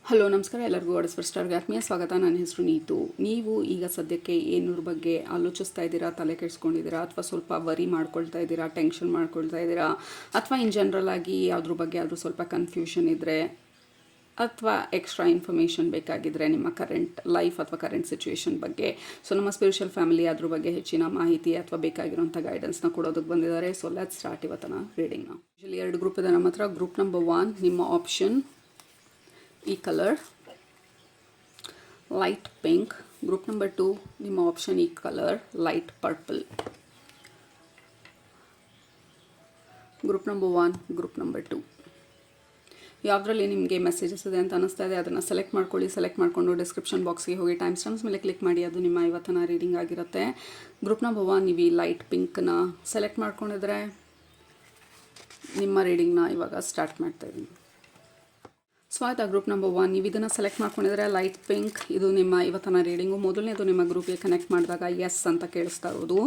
Hello ನಮಸ್ಕಾರ, ಎಲ್ಲರಿಗೂ what's fur ಸ್ಟಾರ್ಗೆ ಆತ್ಮೀಯ ಸ್ವಾಗತ. ನನ್ನ ಹೆಸರು ನೀತು. ನೀವು ಈಗ ಸದ್ಯಕ್ಕೆ ಏನೂರ ಬಗ್ಗೆ ಆಲೋಚಿಸ್ತಾ ಇದ್ದೀರಾ, ತಲೆ ಕೆಡಿಸ್ಕೊಂಡಿದ್ದೀರಾ, ಅಥವಾ ಸ್ವಲ್ಪ ವರಿ ಮಾಡ್ಕೊಳ್ತಾ ಇದ್ದೀರಾ, ಟೆನ್ಷನ್ ಮಾಡ್ಕೊಳ್ತಾ ಇದ್ದೀರಾ, ಅಥವಾ ಇನ್ ಜನರಲ್ ಆಗಿ ಯಾವುದ್ರ ಬಗ್ಗೆ ಆದರೂ ಸ್ವಲ್ಪ ಕನ್ಫ್ಯೂಷನ್ ಇದ್ದರೆ, ಅಥವಾ ಎಕ್ಸ್ಟ್ರಾ ಇನ್ಫಾರ್ಮೇಷನ್ ಬೇಕಾಗಿದ್ದರೆ ನಿಮ್ಮ ಕರೆಂಟ್ ಲೈಫ್ ಅಥವಾ ಕರೆಂಟ್ ಸಿಚುವೇಶನ್ ಬಗ್ಗೆ, ಸೊ ನಮ್ಮ ಸ್ಪಿರಿಚುವಲ್ ಫ್ಯಾಮಿಲಿ ಅದ್ರ ಬಗ್ಗೆ ಹೆಚ್ಚಿನ ಮಾಹಿತಿ ಅಥವಾ ಬೇಕಾಗಿರೋಂಥ ಗೈಡೆನ್ಸ್ನ ಕೊಡೋದಕ್ಕೆ ಬಂದಿದ್ದಾರೆ. ಸೊ ಲೆಟ್ಸ್ ಸ್ಟಾರ್ಟ್ ಇವತ್ತಿನ ರೀಡಿಂಗ್ನ. ಯೂಶಲಿ 2 ಗ್ರೂಪ್ ಇದೆ ನಮ್ಮ ಹತ್ರ. ಗ್ರೂಪ್ ನಂಬರ್ 1 ನಿಮ್ಮ ಆಪ್ಷನ್ ಈ colour light pink. Group number 2 ನಿಮ್ಮ ಆಪ್ಷನ್ ಈ colour light purple. Group number 1, group number 2 ಯಾವುದರಲ್ಲಿ ನಿಮಗೆ ಮೆಸೇಜಸ್ ಇದೆ ಅಂತ ಅನ್ನಿಸ್ತಾ ಇದೆ ಅದನ್ನು ಸೆಲೆಕ್ಟ್ ಮಾಡ್ಕೊಳ್ಳಿ. ಸೆಲೆಕ್ಟ್ ಮಾಡಿಕೊಂಡು ಡಿಸ್ಕ್ರಿಪ್ಷನ್ ಬಾಕ್ಸ್ಗೆ ಹೋಗಿ ಟೈಮ್ ಸ್ಟಾಂಪ್ಸ್ ಮೇಲೆ ಕ್ಲಿಕ್ ಮಾಡಿ, ಅದು ನಿಮ್ಮ ಇವತ್ತಿನ ರೀಡಿಂಗ್ ಆಗಿರುತ್ತೆ. ಗ್ರೂಪ್ ನಂಬರ್ 1 ನೀವು ಈ ಲೈಟ್ ಪಿಂಕ್ನ ಸೆಲೆಕ್ಟ್ ಮಾಡ್ಕೊಂಡಿದ್ರೆ ನಿಮ್ಮ ರೀಡಿಂಗ್ನ ಇವಾಗ ಸ್ಟಾರ್ಟ್ ಮಾಡ್ತಾಯಿದ್ದೀನಿ. ಸೊ ಆಯ್ತಾ, ಗ್ರೂಪ್ ನಂಬರ್ 1 ನೀವು ಇದನ್ನು ಸೆಲೆಕ್ಟ್ ಮಾಡ್ಕೊಂಡಿದ್ರೆ ಲೈಟ್ ಪಿಂಕ್, ಇದು ನಿಮ್ಮ ಇವತ್ತಿನ ರೀಡಿಂಗು. ಮೊದಲನೇದು ನಿಮ್ಮ ಗ್ರೂಪ್ಗೆ ಕನೆಕ್ಟ್ ಮಾಡಿದಾಗ ಎಸ್ ಅಂತ ಕೇಳಿಸ್ತಾ ಇರೋದು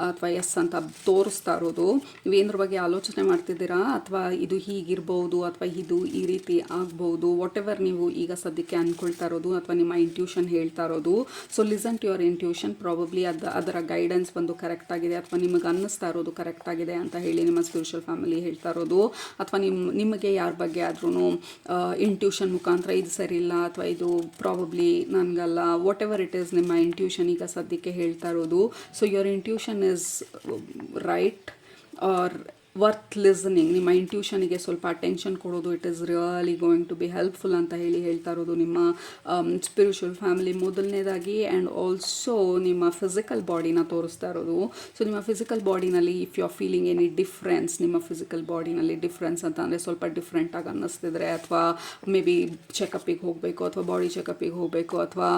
ಅಥವಾ ಎಸ್ ಅಂತ ತೋರಿಸ್ತಾ ಇರೋದು. ನೀವೇದ್ರ ಬಗ್ಗೆ ಆಲೋಚನೆ ಮಾಡ್ತಿದ್ದೀರಾ, ಅಥವಾ ಇದು ಹೀಗಿರ್ಬೋದು ಅಥವಾ ಇದು ಈ ರೀತಿ ಆಗ್ಬೋದು, ವಾಟ್ ಎವರ್ ನೀವು ಈಗ ಸದ್ಯಕ್ಕೆ ಅಂದ್ಕೊಳ್ತಾ ಇರೋದು ಅಥವಾ ನಿಮ್ಮ ಇಂಟ್ಯೂಷನ್ ಹೇಳ್ತಾ ಇರೋದು. So listen to your intuition. Probably ಅದರ ಗೈಡೆನ್ಸ್ ಬಂದು ಕರೆಕ್ಟ್ ಆಗಿದೆ ಅಥವಾ ನಿಮಗೆ ಅನ್ನಿಸ್ತಾ ಇರೋದು ಕರೆಕ್ಟ್ ಆಗಿದೆ ಅಂತ ಹೇಳಿ ನಿಮ್ಮ ಸ್ಪಿರಿಚುವಲ್ ಫ್ಯಾಮಿಲಿ ಹೇಳ್ತಾ ಇರೋದು. ಅಥವಾ ನಿಮಗೆ ಯಾರ ಬಗ್ಗೆ ಆದ್ರೂ ಇಂಟ್ಯೂಷನ್ ಮುಖಾಂತರ ಇದು ಸರಿ ಇಲ್ಲ ಅಥವಾ ಇದು ಪ್ರಾಬಬ್ಲಿ ನನಗಲ್ಲ, ವಾಟ್ ಎವರ್ ಇಟ್ ಈಸ್, ನಿಮ್ಮ ಇಂಟ್ಯೂಷನ್ ಈಗ ಸದ್ಯಕ್ಕೆ ಹೇಳ್ತಾ ಇರೋದು. So your intuition is right are worth listening. ನಿಮ್ಮ ಇಂಟ್ಯೂಷನಿಗೆ ಸ್ವಲ್ಪ ಅಟೆನ್ಷನ್ ಕೊಡೋದು, it is really going to be helpful ಅಂತ ಹೇಳ್ತಾ ಇರೋದು ನಿಮ್ಮ ಸ್ಪಿರಿಚುವಲ್ ಫ್ಯಾಮಿಲಿ ಮೊದಲನೇದಾಗಿ. ಆ್ಯಂಡ್ ಆಲ್ಸೋ ನಿಮ್ಮ ಫಿಸಿಕಲ್ ಬಾಡಿನ ತೋರಿಸ್ತಾ ಇರೋದು. ಸೊ ನಿಮ್ಮ ಫಿಸಿಕಲ್ ಬಾಡಿನಲ್ಲಿ if you are feeling any difference, ನಿಮ್ಮ ಫಿಸಿಕಲ್ ಬಾಡಿನಲ್ಲಿ ಡಿಫ್ರೆನ್ಸ್ ಅಂತ ಅಂದರೆ ಸ್ವಲ್ಪ ಡಿಫ್ರೆಂಟಾಗಿ ಅನ್ನಿಸ್ತಿದ್ರೆ, ಅಥವಾ ಮೇ ಬಿ ಚೆಕಪ್ಪಿಗೆ ಹೋಗಬೇಕು ಅಥವಾ ಬಾಡಿ ಚೆಕಪ್ಪಿಗೆ ಹೋಗಬೇಕು ಅಥವಾ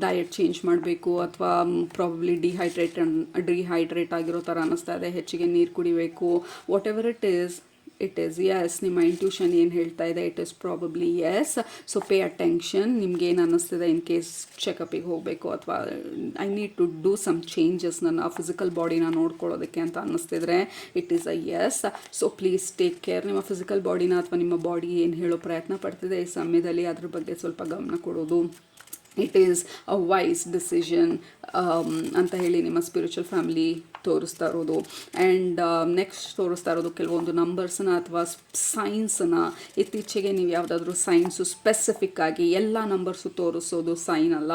ಡಯಟ್ ಚೇಂಜ್ ಮಾಡಬೇಕು ಅಥವಾ ಪ್ರಾಬಬ್ಲಿ ಡಿಹೈಡ್ರೇಟ್ ಆಗಿರೋ ಥರ ಅನ್ನಿಸ್ತಾ ಇದೆ, ಹೆಚ್ಚಿಗೆ ನೀರು ಕುಡಿಬೇಕು, whatever it is yes. ನಿಮ್ಮ ಇಂಟ್ಯೂಷನ್ ಏನು ಹೇಳ್ತಾ ಇದೆ, it is probably yes. So pay attention. ನಿಮ್ಗೆ ಏನು ಅನ್ನಿಸ್ತಿದೆ, ಇನ್ ಕೇಸ್ ಚೆಕಪ್ಪಿಗೆ ಹೋಗಬೇಕು ಅಥವಾ I need to do some changes ನನ್ನ ಫಿಸಿಕಲ್ ಬಾಡಿನ ನೋಡ್ಕೊಳ್ಳೋದಕ್ಕೆ ಅಂತ ಅನ್ನಿಸ್ತಿದ್ರೆ, it is a yes. So please take care. ನಿಮ್ಮ ಫಿಸಿಕಲ್ ಬಾಡಿನ ಅಥವಾ ನಿಮ್ಮ ಬಾಡಿ ಏನು ಹೇಳೋ ಪ್ರಯತ್ನ ಪಡ್ತಿದೆ ಈ ಸಮಯದಲ್ಲಿ ಅದ್ರ ಬಗ್ಗೆ ಸ್ವಲ್ಪ ಗಮನ ಕೊಡೋದು. It is a wise decision ಅಂತ ಹೇಳಿ ನಿಮ್ಮ ಸ್ಪಿರಿಚುವಲ್ ಫ್ಯಾಮಿಲಿ ತೋರಿಸ್ತಾ ಇರೋದು. ಆ್ಯಂಡ್ ನೆಕ್ಸ್ಟ್ ತೋರಿಸ್ತಾ ಇರೋದು ಕೆಲವೊಂದು ನಂಬರ್ಸನ್ನ ಅಥವಾ ಸೈನ್ಸನ್ನ. ಇತ್ತೀಚೆಗೆ ನೀವು ಯಾವುದಾದ್ರೂ ಸೈನ್ಸು ಸ್ಪೆಸಿಫಿಕ್ ಆಗಿ ಎಲ್ಲ ನಂಬರ್ಸು ತೋರಿಸೋದು ಸೈನ್ ಅಲ್ಲ,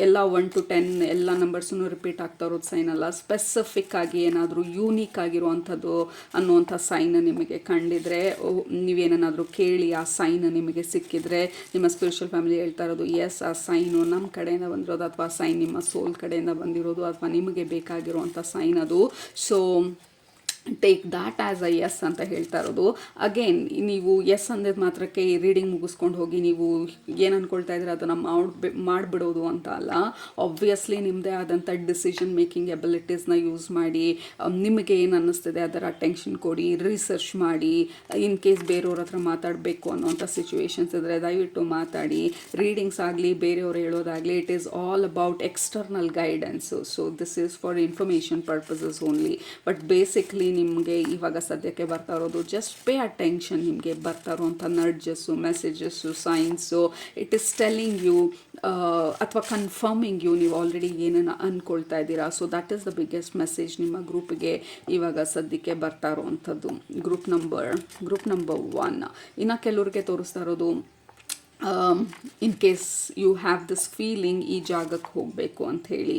ಎಲ್ಲ 1 to 10 ಎಲ್ಲ ನಂಬರ್ಸನ್ನು ರಿಪೀಟ್ ಆಗ್ತಾ ಇರೋದು ಸೈನ್ ಅಲ್ಲ. ಸ್ಪೆಸಿಫಿಕ್ ಆಗಿ ಏನಾದರೂ ಯೂನಿಕ್ ಆಗಿರುವಂಥದ್ದು ಅನ್ನುವಂಥ ಸೈನ್ ನಿಮಗೆ ಕಂಡಿದ್ರೆ, ನೀವೇನಾದರೂ ಕೇಳಿ ಆ ಸೈನ್ ನಿಮಗೆ ಸಿಕ್ಕಿದ್ರೆ, ನಿಮ್ಮ ಸ್ಪಿರಿಚುವಲ್ ಫ್ಯಾಮಿಲಿ ಹೇಳ್ತಾ ಇರೋದು ಎಸ್, ಆ ಸೈನು ನಮ್ಮ ಕಡೆಯಿಂದ ಬಂದಿರೋದು ಅಥವಾ ಸೈನ್ ನಿಮ್ಮ ಸೋಲ್ ಕಡೆಯಿಂದ ಬಂದಿರೋದು ಅಥವಾ ನಿಮಗೆ ಬೇಕಾಗಿರುವಂಥ ಸೈನ್ ಅದು. So take that as a yes ಅಂತ ಹೇಳ್ತಾ ಇರೋದು. ಅಗೇನ್ ನೀವು ಎಸ್ ಅಂದಿದ್ದು ಮಾತ್ರಕ್ಕೆ ಈ ರೀಡಿಂಗ್ ಮುಗಿಸ್ಕೊಂಡು ಹೋಗಿ ನೀವು ಏನು ಅಂದ್ಕೊಳ್ತಾ ಇದ್ರೆ ಅದನ್ನು ಮಾಡಿಬಿಡೋದು ಅಂತ ಅಲ್ಲ. ಆಬ್ವಿಯಸ್ಲಿ ನಿಮ್ಮದೇ ಆದಂಥ ಡಿಸಿಷನ್ ಮೇಕಿಂಗ್ ಎಬಿಲಿಟೀಸ್ನ ಯೂಸ್ ಮಾಡಿ, ನಿಮಗೆ ಏನು ಅನ್ನಿಸ್ತಿದೆ ಅದರ ಅಟೆನ್ಷನ್ ಕೊಡಿ, ರಿಸರ್ಚ್ ಮಾಡಿ. ಇನ್ ಕೇಸ್ ಬೇರೆಯವ್ರ ಹತ್ರ ಮಾತಾಡಬೇಕು ಅನ್ನೋಂಥ ಸಿಚುವೇಶನ್ಸ್ ಇದ್ದರೆ ದಯವಿಟ್ಟು ಮಾತಾಡಿ. ರೀಡಿಂಗ್ಸ್ ಆಗಲಿ ಬೇರೆಯವರು ಹೇಳೋದಾಗಲಿ, it is all about external guidance. So this is for information purposes only. But basically ನಿಮಗೆ ಇವಾಗ ಸದ್ಯಕ್ಕೆ ಬರ್ತಾ ಇರೋದು ಜಸ್ಟ್ ಪೇ ಅಟೆನ್ಷನ್. ನಿಮಗೆ ಬರ್ತಾ ಇರೋವಂಥ nudges, messages, signs, it is telling you ಅಥವಾ ಕನ್ಫರ್ಮಿಂಗ್ ಯು ನೀವು ಆಲ್ರೆಡಿ ಏನನ್ನು ಅಂದ್ಕೊಳ್ತಾ ಇದ್ದೀರಾ. So that is the biggest message ನಿಮ್ಮ ಗ್ರೂಪ್ಗೆ ಇವಾಗ ಸದ್ಯಕ್ಕೆ ಬರ್ತಾ ಇರೋವಂಥದ್ದು. ಗ್ರೂಪ್ ನಂಬರ್ 1 ಇನ್ನು ಕೆಲವ್ರಿಗೆ ತೋರಿಸ್ತಾ ಇರೋದು in case you have this feeling, ಈ ಜಾಗಕ್ಕೆ ಹೋಗಬೇಕು ಅಂಥೇಳಿ,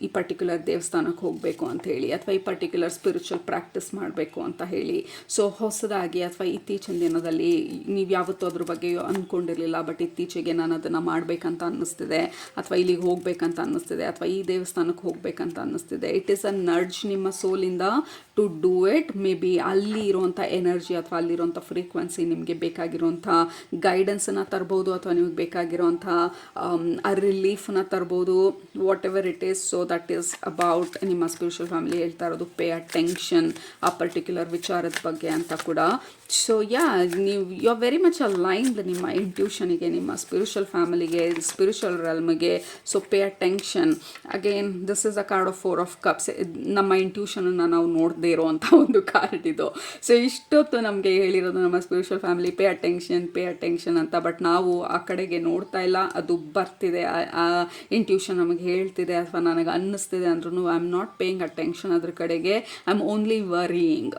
ಈ ಪರ್ಟಿಕ್ಯುಲರ್ ದೇವಸ್ಥಾನಕ್ಕೆ ಹೋಗಬೇಕು ಅಂಥೇಳಿ, ಅಥವಾ ಈ ಪರ್ಟಿಕ್ಯುಲರ್ ಸ್ಪಿರಿಚುವಲ್ ಪ್ರಾಕ್ಟೀಸ್ ಮಾಡಬೇಕು ಅಂತ ಹೇಳಿ. ಸೊ ಹೊಸದಾಗಿ ಅಥವಾ ಇತ್ತೀಚಿನ ದಿನದಲ್ಲಿ ನೀವು ಯಾವತ್ತೂ ಅದ್ರ ಬಗ್ಗೆ ಅಂದ್ಕೊಂಡಿರಲಿಲ್ಲ, ಬಟ್ ಇತ್ತೀಚೆಗೆ ನಾನು ಅದನ್ನು ಮಾಡಬೇಕಂತ ಅನ್ನಿಸ್ತಿದೆ, ಅಥವಾ ಇಲ್ಲಿಗೆ ಹೋಗಬೇಕಂತ ಅನ್ನಿಸ್ತಿದೆ, ಅಥವಾ ಈ ದೇವಸ್ಥಾನಕ್ಕೆ ಹೋಗಬೇಕಂತ ಅನ್ನಿಸ್ತಿದೆ. ಇಟ್ ಈಸ್ ಅ ನಡ್ಜ್ ನಿಮ್ಮ ಸೋಲಿಂದ to do it. Maybe ಅಲ್ಲಿ ಇರುವಂಥ ಎನರ್ಜಿ ಅಥವಾ ಅಲ್ಲಿರುವಂಥ ಫ್ರೀಕ್ವೆನ್ಸಿ ನಿಮಗೆ ಬೇಕಾಗಿರುವಂಥ ಗೈಡೆನ್ಸನ್ನು ತರ್ಬೋದು ಅಥವಾ ನಿಮಗೆ ಬೇಕಾಗಿರುವಂಥ ಆ ರಿಲೀಫ್ನ ತರ್ಬೋದು, what ever it is. So that is about ನಿಮ್ಮ ಸ್ಪಿರಿಚುವಲ್ ಫ್ಯಾಮಿಲಿ ಹೇಳ್ತಾ ಇರೋದು ಪೇ ಅಟೆನ್ಷನ್ ಆ ಪರ್ಟಿಕ್ಯುಲರ್ ವಿಚಾರದ ಬಗ್ಗೆ ಅಂತ ಕೂಡ. ಸೊ ಯಾ ನೀವು you are very much aligned ನಿಮ್ಮ ಇಂಟ್ಯೂಷನಿಗೆ, ನಿಮ್ಮ ಸ್ಪಿರಿಚುವಲ್ ಫ್ಯಾಮಿಲಿಗೆ, ಸ್ಪಿರಿಚುವಲ್ ರೆಲ್ಮ್ಗೆ. So pay attention. Again this is a card of 4 of cups. ನಮ್ಮ ಇಂಟ್ಯೂಷನನ್ನು ನಾವು ನೋಡದೇ ಇರೋವಂಥ ಒಂದು ಕಾರ್ಡ್ ಇದು. ಸೊ ಇಷ್ಟೊತ್ತು ನಮಗೆ ಹೇಳಿರೋದು ನಮ್ಮ ಸ್ಪಿರಿಚುವಲ್ ಫ್ಯಾಮಿಲಿ ಪೇ ಅಟೆನ್ಷನ್ ಅಂತ. ಬಟ್ ನಾವು ಆ ಕಡೆಗೆ ನೋಡ್ತಾ ಇಲ್ಲ, ಅದು ಬರ್ತಿದೆ, ಆ ಇಂಟ್ಯೂಷನ್ ನಮಗೆ ಹೇಳ್ತಿದೆ ಅಥವಾ ನನಗೆ ಅನ್ನಿಸ್ತಿದೆ ಅಂದ್ರೂ I am not paying attention ಅದ್ರ ಕಡೆಗೆ. I am only varying,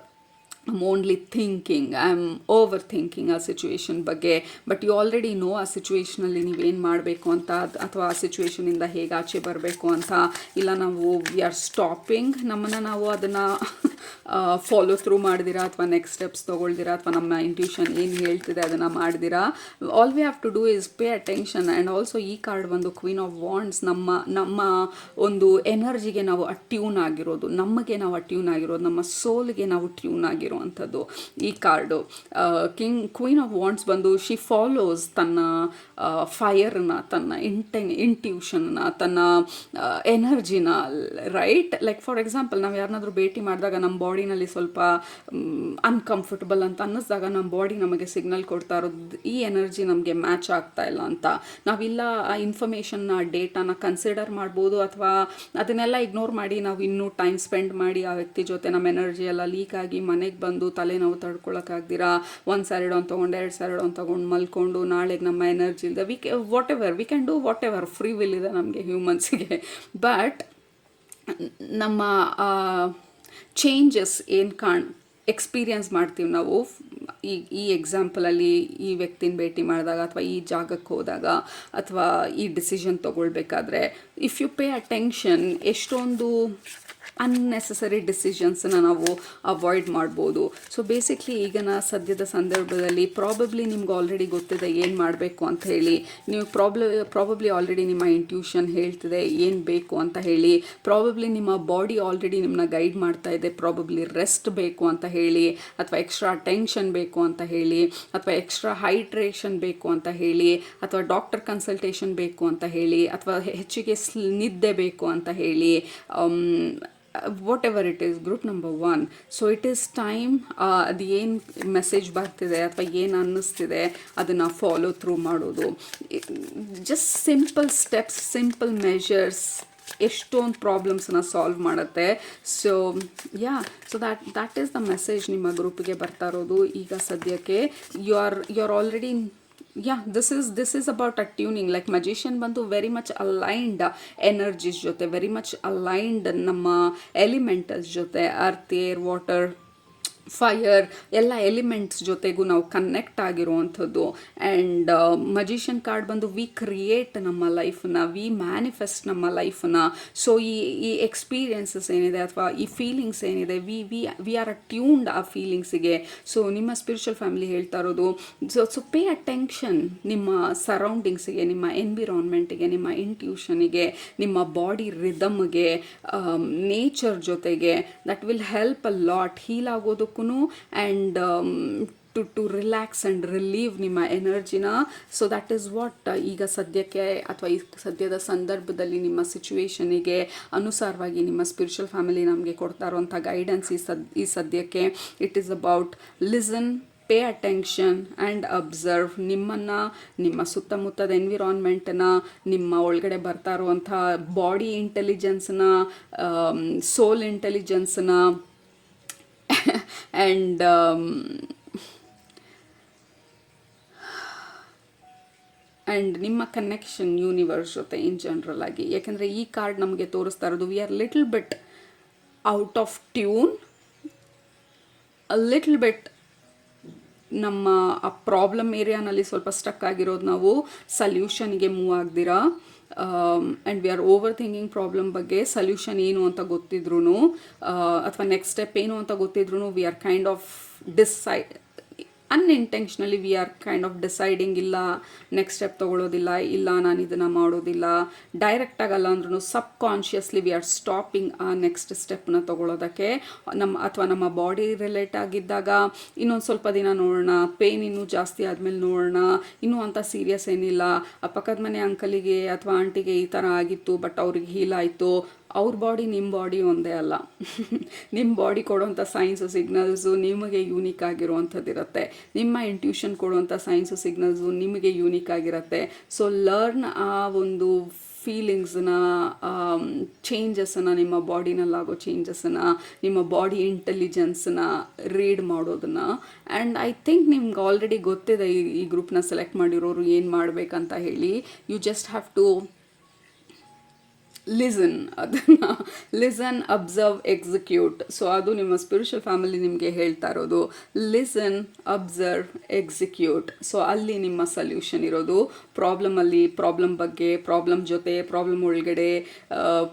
I'm only thinking, I'm overthinking ಆ ಸಿಚುವೇಶನ್ ಬಗ್ಗೆ. ಬಟ್ ಯು ಆಲ್ರೆಡಿ ನೋ ಆ ಸಿಚುವೇಷನಲ್ಲಿ ನೀವೇನು ಮಾಡಬೇಕು ಅಂತ, ಅಥವಾ ಆ ಸಿಚುವೇಷನಿಂದ ಹೇಗೆ ಆಚೆ ಬರಬೇಕು ಅಂತ. ಇಲ್ಲ ನಾವು ವಿ ಆರ್ ಸ್ಟಾಪಿಂಗ್, ನಮ್ಮನ್ನು ನಾವು ಅದನ್ನು ಫಾಲೋ ಥ್ರೂ ಮಾಡ್ದಿರಾ, ಅಥವಾ ನೆಕ್ಸ್ಟ್ ಸ್ಟೆಪ್ಸ್ ತೊಗೊಳ್ದಿರಾ, ಅಥವಾ ನಮ್ಮ ಇಂಟ್ಯೂಷನ್ ಏನು ಹೇಳ್ತಿದೆ ಅದನ್ನು ಮಾಡ್ದಿರಾ. All we have to do is pay attention. And also ಈ ಕಾರ್ಡ್ ಬಂದು ಕ್ವೀನ್ ಆಫ್ ವಾಂಡ್ಸ್. ನಮ್ಮ ಒಂದು ಎನರ್ಜಿಗೆ ನಾವು ಅಟ್ಯೂನ್ ಆಗಿರೋದು, ನಮಗೆ ನಾವು ಅಟ್ಯೂನ್ ಆಗಿರೋದು, ನಮ್ಮ ಸೋಲ್ಗೆ ನಾವು ಟ್ಯೂನ್ ಆಗಿರುವಂಥದ್ದು ಈ ಕಾರ್ಡು. ಕ್ವೀನ್ ಆಫ್ ವಾಂಡ್ಸ್ ಬಂದು ಶಿ ಫಾಲೋಸ್ ತನ್ನ ಫೈರ್ನ, ತನ್ನ ಇಂಟ್ಯೂಷನ್ನ, ತನ್ನ ಎನರ್ಜಿನ, ರೈಟ್. ಲೈಕ್ ಫಾರ್ ಎಕ್ಸಾಂಪಲ್, ನಾವು ಯಾರನ್ನಾದ್ರೂ ಭೇಟಿ ಮಾಡಿದಾಗ ನಮ್ಮ ಬಾಡಿನಲ್ಲಿ ಸ್ವಲ್ಪ ಅನ್ಕಂಫರ್ಟಬಲ್ ಅಂತ ಅನ್ನಿಸ್ದಾಗ ನಮ್ಮ ಬಾಡಿ ನಮಗೆ ಸಿಗ್ನಲ್ ಕೊಡ್ತಾ ಇರೋದು ಈ ಎನರ್ಜಿ ನಮಗೆ ಮ್ಯಾಚ್ ಆಗ್ತಾ ಇಲ್ಲ ಅಂತ. ನಾವಿಲ್ಲ ಆ ಇನ್ಫಾರ್ಮೇಷನ್ನ, ಡೇಟಾನ ಕನ್ಸಿಡರ್ ಮಾಡ್ಬೋದು, ಅಥವಾ ಅದನ್ನೆಲ್ಲ ಇಗ್ನೋರ್ ಮಾಡಿ ನಾವು ಇನ್ನೂ ಟೈಮ್ ಸ್ಪೆಂಡ್ ಮಾಡಿ ಆ ವ್ಯಕ್ತಿ ಜೊತೆ ನಮ್ಮ ಎನರ್ಜಿ ಎಲ್ಲ ಲೀಕ್ ಆಗಿ ಮನೆಗೆ ಬಂದು ತಲೆನೋವು ತಡ್ಕೊಳಕ್ಕಾಗ್ದಿರಾ ಒಂದು ಸ್ಯಾರಿಡಾನ್ ತೊಗೊಂಡು 2 ಸ್ಯಾರಿಡಾನ್ ತೊಗೊಂಡು ಮಲ್ಕೊಂಡು ನಾಳೆಗೆ ನಮ್ಮ ಎನರ್ಜಿ ಇಲ್ಲದೆ we can do what ever, free will ಇದೆ ನಮಗೆ ಹ್ಯೂಮನ್ಸಿಗೆ. ಬಟ್ ನಮ್ಮ ಚೇಂಜಸ್ ಏನು ಎಕ್ಸ್ಪೀರಿಯನ್ಸ್ ಮಾಡ್ತೀವಿ ನಾವು ಈ ಎಕ್ಸಾಂಪಲಲ್ಲಿ ಈ ವ್ಯಕ್ತಿನ ಭೇಟಿ ಮಾಡಿದಾಗ, ಅಥವಾ ಈ ಜಾಗಕ್ಕೆ ಹೋದಾಗ, ಅಥವಾ ಈ ಡಿಸಿಷನ್ ತೊಗೊಳ್ಬೇಕಾದ್ರೆ, ಇಫ್ ಯು ಪೇ ಅಟೆನ್ಷನ್ ಎಷ್ಟೊಂದು ಅನ್ನೆಸೆಸರಿ ಡಿಸಿಷನ್ಸನ್ನ ನಾವು ಅವಾಯ್ಡ್ ಮಾಡ್ಬೋದು. ಸೊ ಬೇಸಿಕ್ಲಿ ಈಗಿನ ಸದ್ಯದ ಸಂದರ್ಭದಲ್ಲಿ ಪ್ರಾಬಬ್ಲಿ ನಿಮ್ಗೆ ಆಲ್ರೆಡಿ ಗೊತ್ತಿದೆ ಏನು ಮಾಡಬೇಕು ಅಂತ ಹೇಳಿ. ನೀವು ಪ್ರಾಬಬ್ಲಿ ಆಲ್ರೆಡಿ ನಿಮ್ಮ ಇಂಟ್ಯೂಷನ್ ಹೇಳ್ತಿದೆ ಏನು ಬೇಕು ಅಂತ ಹೇಳಿ. ಪ್ರಾಬಬ್ಲಿ ನಿಮ್ಮ ಬಾಡಿ ಆಲ್ರೆಡಿ ನಿಮ್ಮನ್ನ ಗೈಡ್ ಮಾಡ್ತಾ ಇದೆ, ಪ್ರಾಬಬ್ಲಿ ರೆಸ್ಟ್ ಬೇಕು ಅಂತ ಹೇಳಿ, ಅಥವಾ ಎಕ್ಸ್ಟ್ರಾ ಅಟೆನ್ಷನ್ ಬೇಕು ಅಂತ ಹೇಳಿ, ಅಥವಾ ಎಕ್ಸ್ಟ್ರಾ ಹೈಡ್ರೇಷನ್ ಬೇಕು ಅಂತ ಹೇಳಿ, ಅಥವಾ ಡಾಕ್ಟರ್ ಕನ್ಸಲ್ಟೇಷನ್ ಬೇಕು ಅಂತ ಹೇಳಿ, ಅಥವಾ ಹೆಚ್ಚಿಗೆ ನಿದ್ದೆ ಬೇಕು ಅಂತ ಹೇಳಿ. Whatever it is, group number 1. So it is time ಅದು ಏನು ಮೆಸೇಜ್ ಬರ್ತಿದೆ ಅಥವಾ ಏನು ಅನ್ನಿಸ್ತಿದೆ ಅದನ್ನು ಫಾಲೋ ಥ್ರೂ ಮಾಡೋದು. Just simple steps, simple measures ಎಷ್ಟೊಂದು ಪ್ರಾಬ್ಲಮ್ಸನ್ನ ಸಾಲ್ವ್ ಮಾಡುತ್ತೆ. So that is the message ನಿಮ್ಮ ಗ್ರೂಪಿಗೆ ಬರ್ತಾ ಇರೋದು ಈಗ ಸದ್ಯಕ್ಕೆ. You are already this is about attuning. Like magician ಬಂದು ವೆರಿ ಮಚ್ ಅಲೈನ್ಡ್ ಎನರ್ಜೀಸ್ ಜೊತೆ, ವೆರಿ ಮಚ್ ಅಲೈನ್ಡ್ ನಮ್ಮ ಎಲಿಮೆಂಟಲ್ಸ್ ಜೊತೆ, ಅರ್ತ್, ಏರ್, ವಾಟರ್, ಫೈರ್ ಎಲ್ಲ ಎಲಿಮೆಂಟ್ಸ್ ಜೊತೆಗೂ ನಾವು ಕನೆಕ್ಟ್ ಆಗಿರುವಂಥದ್ದು. ಆ್ಯಂಡ್ ಮಜಿಷಿಯನ್ ಕಾರ್ಡ್ ಬಂದು ವಿ ಕ್ರಿಯೇಟ್ ನಮ್ಮ ಲೈಫನ್ನ, ವಿ ಮ್ಯಾನಿಫೆಸ್ಟ್ ನಮ್ಮ ಲೈಫನ್ನ. ಸೊ ಈ ಎಕ್ಸ್ಪೀರಿಯನ್ಸಸ್ ಏನಿದೆ ಅಥವಾ ಈ ಫೀಲಿಂಗ್ಸ್ ಏನಿದೆ, ವಿ ಆರ್ ಅಟ್ಯೂನ್ಡ್ ಆ ಫೀಲಿಂಗ್ಸಿಗೆ. ಸೊ ನಿಮ್ಮ ಸ್ಪಿರಿಚುವಲ್ ಫ್ಯಾಮಿಲಿ ಹೇಳ್ತಾ ಇರೋದು, ಸೊ ಪೇ ಅಟೆನ್ಷನ್ ನಿಮ್ಮ ಸರೌಂಡಿಂಗ್ಸಿಗೆ, ನಿಮ್ಮ ಎನ್ವಿರಾನ್ಮೆಂಟಿಗೆ, ನಿಮ್ಮ ಇಂಟ್ಯೂಷನಿಗೆ, ನಿಮ್ಮ ಬಾಡಿ ರಿದಮ್ಗೆ, ನೇಚರ್ ಜೊತೆಗೆ. That will help a lot heal ಆಗೋದಕ್ಕೂ and to relax and relieve ನಿಮ್ಮ ಎನರ್ಜಿನ. ಸೊ ದ್ಯಾಟ್ ಈಸ್ ವಾಟ್ ಈಗ ಸದ್ಯಕ್ಕೆ ಅಥವಾ ಈ ಸದ್ಯದ ಸಂದರ್ಭದಲ್ಲಿ ನಿಮ್ಮ ಸಿಚುವೇಶನಿಗೆ ಅನುಸಾರವಾಗಿ ನಿಮ್ಮ ಸ್ಪಿರಿಚುವಲ್ ಫ್ಯಾಮಿಲಿ ನಮಗೆ ಕೊಡ್ತಾ ಇರುವಂಥ ಗೈಡೆನ್ಸ್ ಈ ಸದ್ಯಕ್ಕೆ. It is about listen, pay attention and observe. ನಿಮ್ಮನ್ನು, ನಿಮ್ಮ ಸುತ್ತಮುತ್ತದ ಎನ್ವಿರಾನ್ಮೆಂಟನ್ನ, ನಿಮ್ಮ ಒಳಗಡೆ ಬರ್ತಾ ಇರುವಂಥ ಬಾಡಿ ಇಂಟೆಲಿಜೆನ್ಸ್ನ, ಸೋಲ್ ಇಂಟೆಲಿಜೆನ್ಸ್ನ, ಆ್ಯಂಡ್ ನಿಮ್ಮ ಕನೆಕ್ಷನ್ ಯೂನಿವರ್ಸ್ ಜೊತೆ ಇನ್ ಜನರಲ್ ಆಗಿ. ಯಾಕೆಂದರೆ ಈ ಕಾರ್ಡ್ ನಮಗೆ ತೋರಿಸ್ತಾ ಇರೋದು we are little bit out of tune, little bit ನಮ್ಮ ಆ ಪ್ರಾಬ್ಲಮ್ ಏರಿಯಾನಲ್ಲಿ ಸ್ವಲ್ಪ ಸ್ಟಕ್ ಆಗಿರೋದು. ನಾವು ಸಲ್ಯೂಷನ್ಗೆ ಮೂವ್ ಆಗ್ದಿರಾ and we are overthinking problem ಬಗ್ಗೆ. ಸಲ್ಯೂಷನ್ ಏನು ಅಂತ ಗೊತ್ತಿದ್ರು ಅಥವಾ ನೆಕ್ಸ್ಟ್ ಸ್ಟೆಪ್ ಏನು ಅಂತ ಗೊತ್ತಿದ್ರು we are kind of unintentionally we are kind of deciding, ಇಲ್ಲ ನೆಕ್ಸ್ಟ್ ಸ್ಟೆಪ್ ತೊಗೊಳ್ಳೋದಿಲ್ಲ, ಇಲ್ಲ ನಾನು ಇದನ್ನು ಮಾಡೋದಿಲ್ಲ. ಡೈರೆಕ್ಟಾಗಲ್ಲ ಅಂದ್ರೂ subconsciously we are stopping ಆ ನೆಕ್ಸ್ಟ್ ಸ್ಟೆಪ್ನ ತೊಗೊಳ್ಳೋದಕ್ಕೆ. ಅಥವಾ ನಮ್ಮ ಬಾಡಿ ರಿಲೇಟ್ ಆಗಿದ್ದಾಗ ಇನ್ನೊಂದು ಸ್ವಲ್ಪ ದಿನ ನೋಡೋಣ, ಪೇಯ್ನ್ ಇನ್ನೂ ಜಾಸ್ತಿ ಆದಮೇಲೆ ನೋಡೋಣ, ಇನ್ನೂ ಅಂಥ ಸೀರಿಯಸ್ ಏನಿಲ್ಲ, ಆ ಪಕ್ಕದ ಮನೆ ಅಂಕಲಿಗೆ ಅಥವಾ ಆಂಟಿಗೆ ಈ ಥರ ಆಗಿತ್ತು ಬಟ್ ಅವ್ರಿಗೆ ಹೀಲ್ ಆಯಿತು, ಅವ್ರ ಬಾಡಿ ನಿಮ್ಮ ಬಾಡಿ ಒಂದೇ ಅಲ್ಲ. ನಿಮ್ಮ ಬಾಡಿ ಕೊಡುವಂಥ ಸೈನ್ಸು ಸಿಗ್ನಲ್ಸು ನಿಮಗೆ ಯೂನಿಕ್ ಆಗಿರುವಂಥದ್ದು ಇರುತ್ತೆ. ನಿಮ್ಮ ಇಂಟ್ಯೂಷನ್ ಕೊಡುವಂಥ ಸೈನ್ಸು ಸಿಗ್ನಲ್ಸು ನಿಮಗೆ ಯೂನಿಕ್ ಆಗಿರುತ್ತೆ. ಸೊ ಲರ್ನ್ ಆ ಒಂದು ಫೀಲಿಂಗ್ಸನ್ನ, ಚೇಂಜಸ್ಸನ್ನು, ನಿಮ್ಮ ಬಾಡಿನಲ್ಲಾಗೋ ಚೇಂಜಸ್ಸನ್ನು, ನಿಮ್ಮ ಬಾಡಿ ಇಂಟೆಲಿಜೆನ್ಸನ್ನ ರೀಡ್ ಮಾಡೋದನ್ನು. ಆ್ಯಂಡ್ ಐ ಥಿಂಕ್ ನಿಮ್ಗೆ ಆಲ್ರೆಡಿ ಗೊತ್ತಿದೆ ಈ ಗ್ರೂಪ್ನ ಸೆಲೆಕ್ಟ್ ಮಾಡಿರೋರು ಏನು ಮಾಡಬೇಕಂತ ಹೇಳಿ. You just have to listen, observe, execute. So ಅದು ನಿಮ್ಮ ಸ್ಪಿರಿಚುವಲ್ ಫ್ಯಾಮಿಲಿ ನಿಮಗೆ ಹೇಳ್ತಾ ಇರೋದು. Listen, observe, execute. ಸೊ ಅಲ್ಲಿ ನಿಮ್ಮ ಸೊಲ್ಯೂಷನ್ ಇರೋದು. ಪ್ರಾಬ್ಲಮ್ ಬಗ್ಗೆ, ಪ್ರಾಬ್ಲಮ್ ಜೊತೆ, ಪ್ರಾಬ್ಲಮ್ ಒಳಗಡೆ